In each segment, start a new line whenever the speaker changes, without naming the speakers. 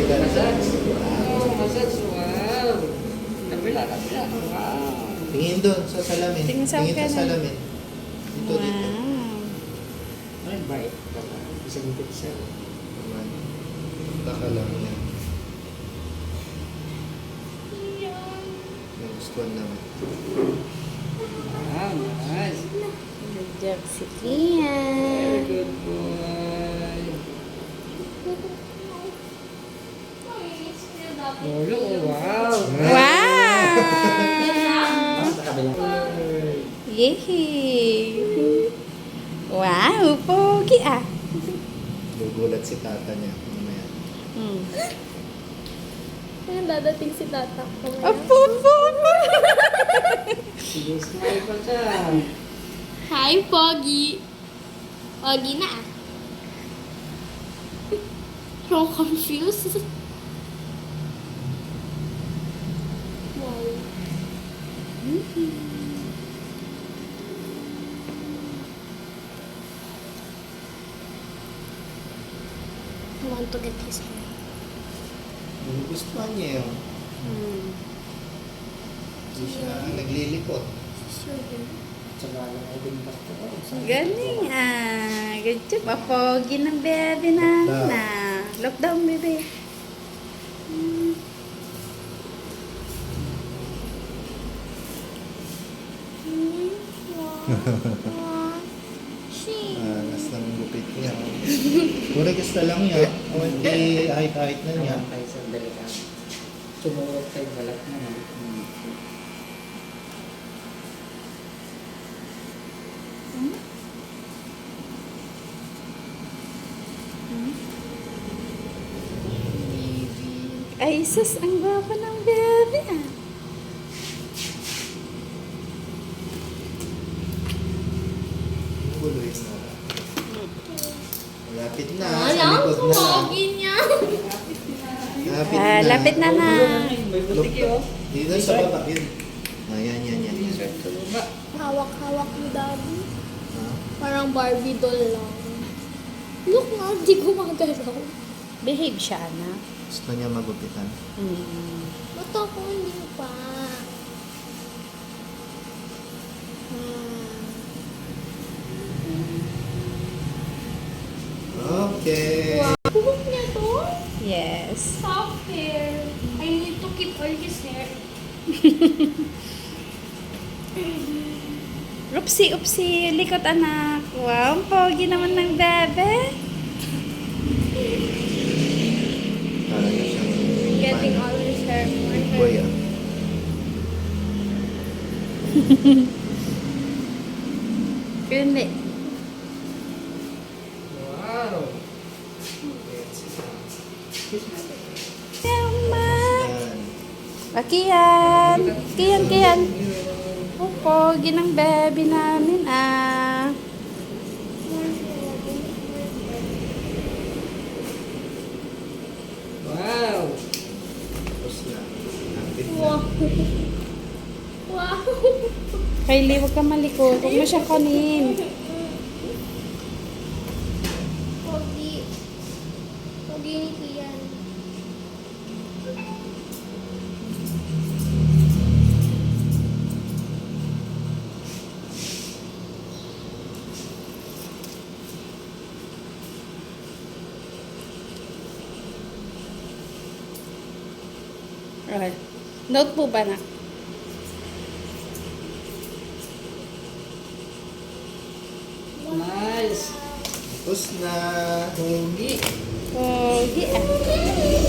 Massage. Wow, massage. Wow. Kabila. Wow.
Tingin doon sa salamin.
Tingin sa
Tingin
kanan.
sa salamin. Dito.
Wow.
Ay, bait. Isang pizza.
Baka lang yan. Nagustuhan naman.
Wow, nice.
Good job si
Very
Kian.
good boy. Oh, look. Wow.
Wow!
Sa kabila.
Yay! Wow, pogi ah.
Gugulat si tata niya. Mamaya.
Hmm.
Ayun, dadating si tata.
Apo.
Sige, smile pa siya.
Hi, Pogi. Pogi na. So confused. Wow. I want to get his hair.
Gugustuhan niya yun. Hindi siya naglilikot.
Sure.
Tsaka lang ay din basta.
Galing ah. Good job. Pogi ng bebe namin ah. Lockdown bebe.
Nas ng gupit niya. Puro gusto lang niya. O hindi height na niya.
Naman tayo sa dalika. Sumurot tayo balat naman.
Ay, sus, ang gwapo ng bebe ah.
Guloy na. Malapit na. Sa
Alam
likod
ko,
na.
Pogi niya.
Malapit
Ah,
na.
lapit na na.
May butik yun.
Dito sa baba. Yun. Ayan, yan.
Hawak-hawak ni Daddy.
Ha?
Parang Barbie doll lang. Look nga, di gumagalaw.
Behave siya, anak.
Gusto niya magupitan.
Ba't ako hindi pa?
Okay.
Wow. Buhok niya to?
Yes.
Soft hair. I need to keep all his hair.
Upsi, likot anak. Wow, ang pogi naman ng bebe.
Parang na siyang
Getting all his hair more.
boy ah.
Hindi.
Wow.
Yaman.
Yan.
Kian. Oh, pogi ng bebe namin ah.
Wow.
Tapos na. Lapit na.
Wow. Wow.
Kylie, huwag ka malikot. Huwag mo siyang kanin.
Pogi. Pogi ni Kian.
Okay. Note po ba na?
Nice.
Tapos na.
Pogi.
Pogi ah.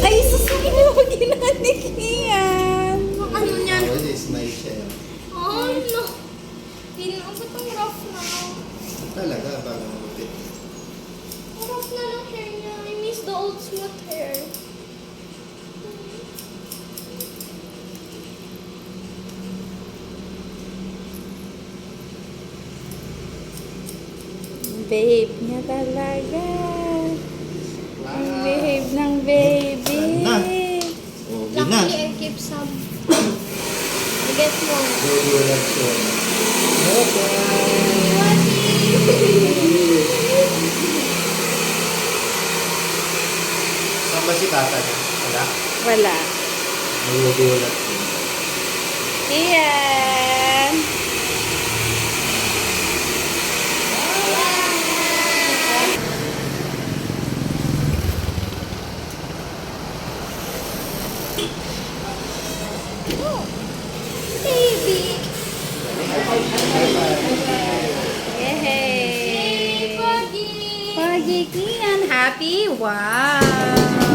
Ay, pogi na ni Kian.
Ano niyan?
Always smile siya yun.
Oh, no. Hindi na ako itong rough na.
Talaga, bago magupit.
Rough na lang hair niya. I miss the old smooth hair.
Babe niya talaga. Ang behave ng baby.
Na. Oh, yun na.
Luckily, I keep some. I get more.
Baby reaction. Saan ba si tata niya?
Wala.
Wala.
Nagugulat din.
Iyan.
Baby.
Yay!
Pogi.
Pogi Kian, happy? Wow!